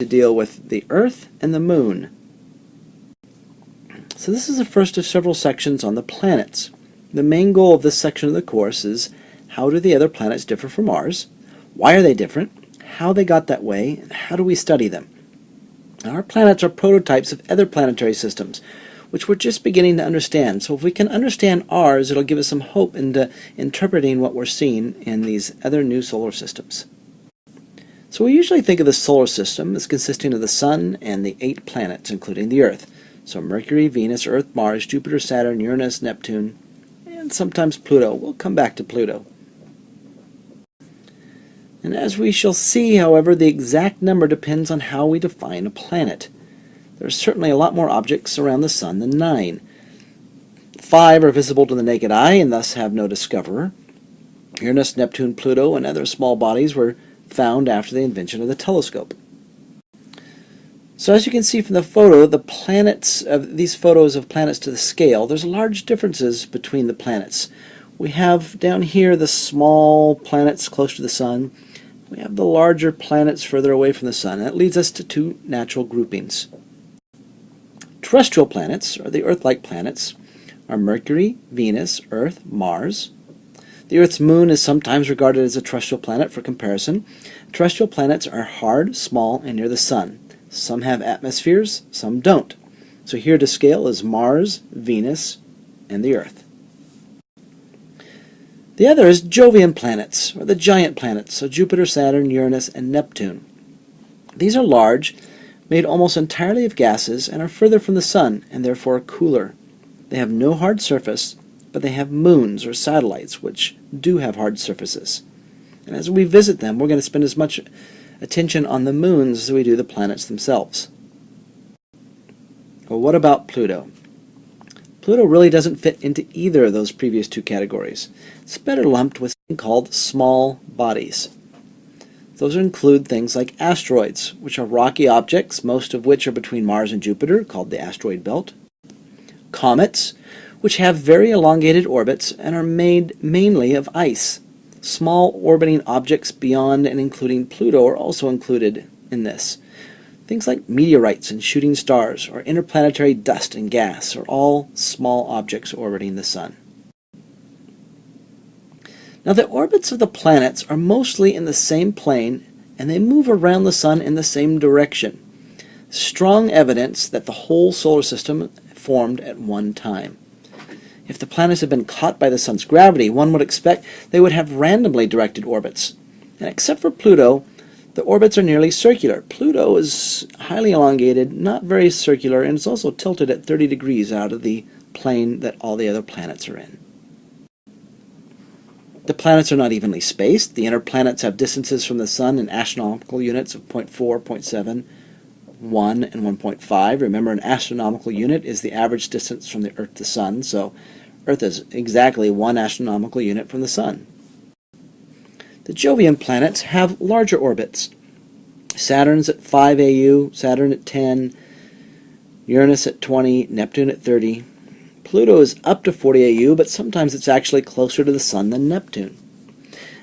to deal with the Earth and the Moon. So this is the first of several sections on the planets. The main goal of this section of the course is how do the other planets differ from ours? Why are they different? How they got that way? And how do we study them? Our planets are prototypes of other planetary systems, which we're just beginning to understand. So if we can understand ours, it'll give us some hope into interpreting what we're seeing in these other new solar systems. So we usually think of the solar system as consisting of the Sun and the 8 planets, including the Earth. So Mercury, Venus, Earth, Mars, Jupiter, Saturn, Uranus, Neptune, and sometimes Pluto. We'll come back to Pluto. And as we shall see, however, the exact number depends on how we define a planet. There are certainly a lot more objects around the Sun than 9. 5 are visible to the naked eye and thus have no discoverer. Uranus, Neptune, Pluto, and other small bodies were found after the invention of the telescope. So as you can see from the photo, these photos of planets to the scale, there's large differences between the planets. We have down here the small planets close to the Sun. We have the larger planets further away from the Sun. And that leads us to 2 natural groupings. Terrestrial planets, or the Earth-like planets, are Mercury, Venus, Earth, Mars. The Earth's moon is sometimes regarded as a terrestrial planet for comparison. Terrestrial planets are hard, small, and near the Sun. Some have atmospheres, some don't. So here to scale is Mars, Venus, and the Earth. The other is Jovian planets, or the giant planets, so Jupiter, Saturn, Uranus, and Neptune. These are large, made almost entirely of gases, and are further from the Sun, and therefore cooler. They have no hard surface, but they have moons, or satellites, which do have hard surfaces. And as we visit them, we're going to spend as much attention on the moons as we do the planets themselves. Well, what about Pluto? Pluto really doesn't fit into either of those previous 2 categories. It's better lumped with something called small bodies. Those include things like asteroids, which are rocky objects, most of which are between Mars and Jupiter, called the asteroid belt. Comets, which have very elongated orbits and are made mainly of ice. Small orbiting objects beyond and including Pluto are also included in this. Things like meteorites and shooting stars, or interplanetary dust and gas, are all small objects orbiting the Sun. Now the orbits of the planets are mostly in the same plane, and they move around the Sun in the same direction. Strong evidence that the whole solar system formed at one time. If the planets had been caught by the Sun's gravity, one would expect they would have randomly directed orbits. And except for Pluto, the orbits are nearly circular. Pluto is highly elongated, not very circular, and it's also tilted at 30 degrees out of the plane that all the other planets are in. The planets are not evenly spaced. The inner planets have distances from the Sun in astronomical units of 0.4, 0.7, 1, and 1.5. Remember, an astronomical unit is the average distance from the Earth to the Sun, so Earth is exactly 1 astronomical unit from the Sun. The Jovian planets have larger orbits. Saturn's at 5 AU, Saturn at 10, Uranus at 20, Neptune at 30. Pluto is up to 40 AU, but sometimes it's actually closer to the Sun than Neptune.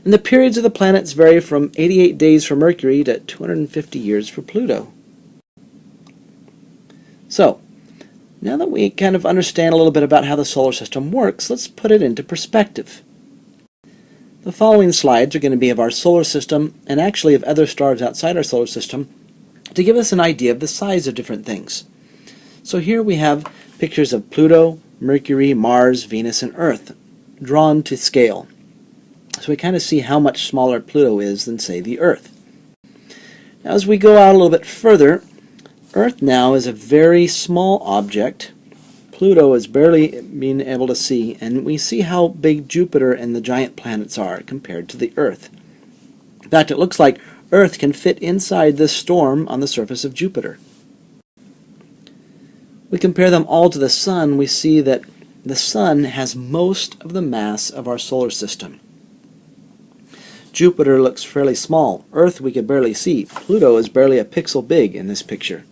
And the periods of the planets vary from 88 days for Mercury to 250 years for Pluto. So, now that we kind of understand a little bit about how the solar system works, let's put it into perspective. The following slides are going to be of our solar system, and actually of other stars outside our solar system, to give us an idea of the size of different things. So here we have pictures of Pluto, Mercury, Mars, Venus, and Earth, drawn to scale. So we kind of see how much smaller Pluto is than, say, the Earth. Now as we go out a little bit further, Earth now is a very small object. Pluto is barely being able to see, and we see how big Jupiter and the giant planets are compared to the Earth. In fact, it looks like Earth can fit inside this storm on the surface of Jupiter. We compare them all to the Sun, we see that the Sun has most of the mass of our solar system. Jupiter looks fairly small. Earth we could barely see. Pluto is barely a pixel big in this picture.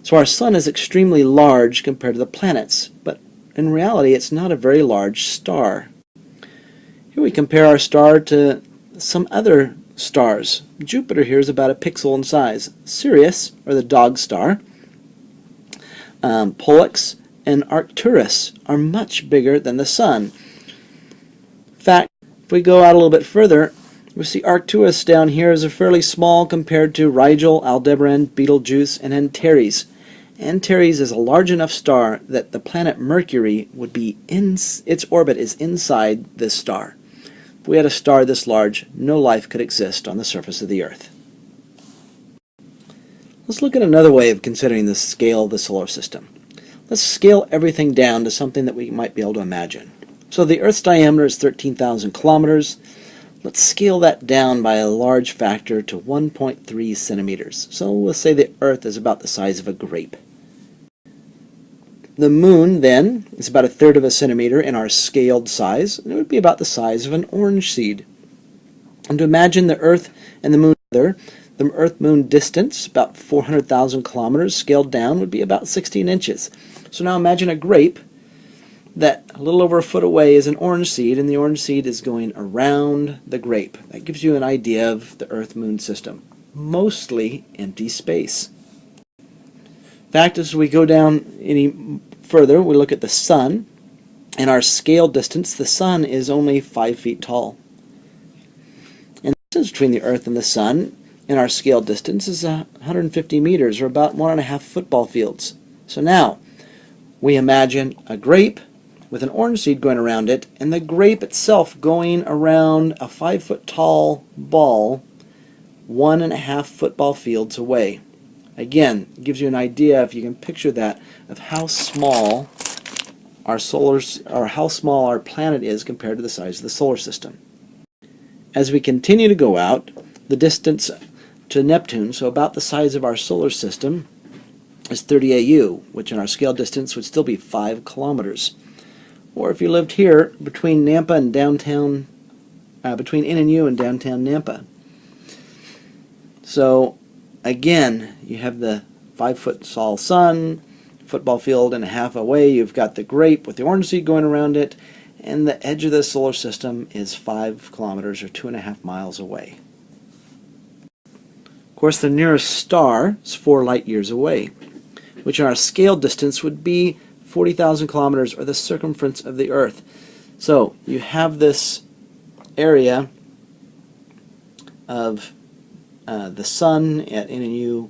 So our Sun is extremely large compared to the planets, but in reality it's not a very large star. Here we compare our star to some other stars. Jupiter here is about a pixel in size. Sirius, or the dog star, Pollux, and Arcturus are much bigger than the Sun. In fact, if we go out a little bit further, we see Arcturus down here is a fairly small compared to Rigel, Aldebaran, Betelgeuse, and Antares. Antares is a large enough star that the planet Mercury would be its orbit is inside this star. If we had a star this large, no life could exist on the surface of the Earth. Let's look at another way of considering the scale of the solar system. Let's scale everything down to something that we might be able to imagine. So the Earth's diameter is 13,000 kilometers. Let's scale that down by a large factor to 1.3 centimeters. So we'll say the Earth is about the size of a grape. The Moon, then, is about 1/3 of a centimeter in our scaled size, and it would be about the size of an orange seed. And to imagine the Earth and the Moon together, the Earth-Moon distance, about 400,000 kilometers, scaled down, would be about 16 inches. So now imagine a grape that a little over a foot away is an orange seed, and the orange seed is going around the grape. That gives you an idea of the Earth-Moon system. Mostly empty space. In fact, as we go down any further, we look at the Sun. In our scale distance, the Sun is only 5 feet tall. And the distance between the Earth and the Sun in our scale distance is 150 meters, or about 1.5 football fields. So now, we imagine a grape with an orange seed going around it, and the grape itself going around a 5-foot tall ball 1.5 football fields away. Again, it gives you an idea, if you can picture that, of how small how small our planet is compared to the size of the solar system. As we continue to go out, the distance to Neptune, so about the size of our solar system, is 30 AU, which in our scale distance would still be 5 kilometers. Or if you lived here, between Nampa and downtown, between NNU and downtown Nampa. So, again, you have the 5-foot tall Sun, football field and a half away. You've got the grape with the orange seed going around it, and the edge of the solar system is 5 kilometers or 2.5 miles away. Of course, the nearest star is 4 light years away, which in our scale distance would be 40,000 kilometers, or the circumference of the Earth. So you have this area of the Sun at NNU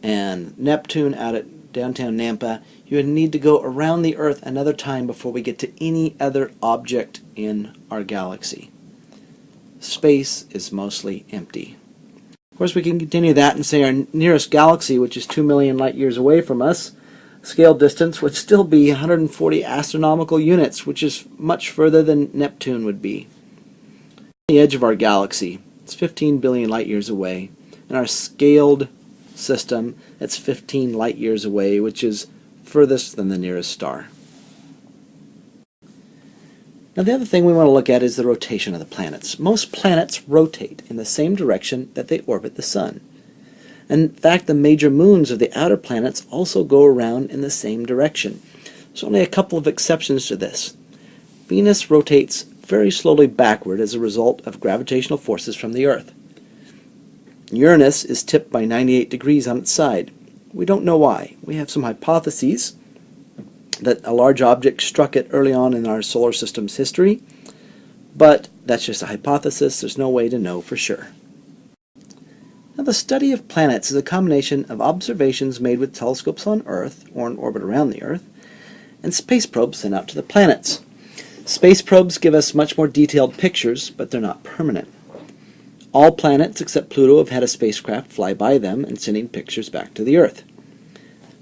and Neptune out at downtown Nampa. You would need to go around the Earth another time before we get to any other object in our galaxy. Space is mostly empty. Of course, we can continue that and say our nearest galaxy, which is 2 million light years away from us, scale distance would still be 140 astronomical units, which is much further than Neptune would be. The edge of our galaxy, it's 15 billion light years away. In our scaled system, it's 15 light years away, which is furthest than the nearest star. Now the other thing we want to look at is the rotation of the planets. Most planets rotate in the same direction that they orbit the Sun. In fact, the major moons of the outer planets also go around in the same direction. There's only a couple of exceptions to this. Venus rotates very slowly backward as a result of gravitational forces from the Earth. Uranus is tipped by 98 degrees on its side. We don't know why. We have some hypotheses that a large object struck it early on in our solar system's history, but that's just a hypothesis. There's no way to know for sure. Now, the study of planets is a combination of observations made with telescopes on Earth, or in orbit around the Earth, and space probes sent out to the planets. Space probes give us much more detailed pictures, but they're not permanent. All planets except Pluto have had a spacecraft fly by them and sending pictures back to the Earth.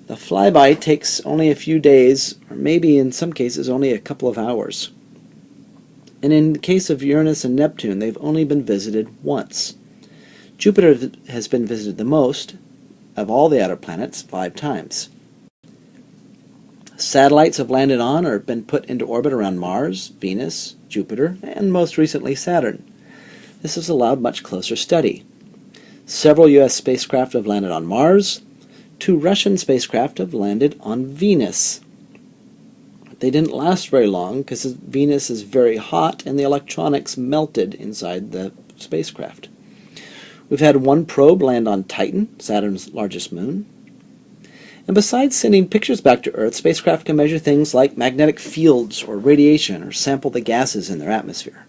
The flyby takes only a few days, or maybe in some cases only a couple of hours. And in the case of Uranus and Neptune, they've only been visited once. Jupiter has been visited the most of all the outer planets, 5 times. Satellites have landed on or been put into orbit around Mars, Venus, Jupiter, and most recently Saturn. This has allowed much closer study. Several U.S. spacecraft have landed on Mars. 2 Russian spacecraft have landed on Venus. They didn't last very long because Venus is very hot and the electronics melted inside the spacecraft. We've had one probe land on Titan, Saturn's largest moon. And besides sending pictures back to Earth, spacecraft can measure things like magnetic fields or radiation or sample the gases in their atmosphere.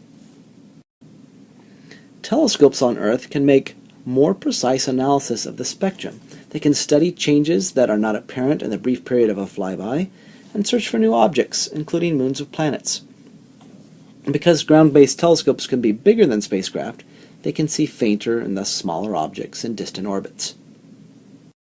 Telescopes on Earth can make more precise analysis of the spectrum. They can study changes that are not apparent in the brief period of a flyby and search for new objects, including moons of planets. And because ground-based telescopes can be bigger than spacecraft, they can see fainter and thus smaller objects in distant orbits.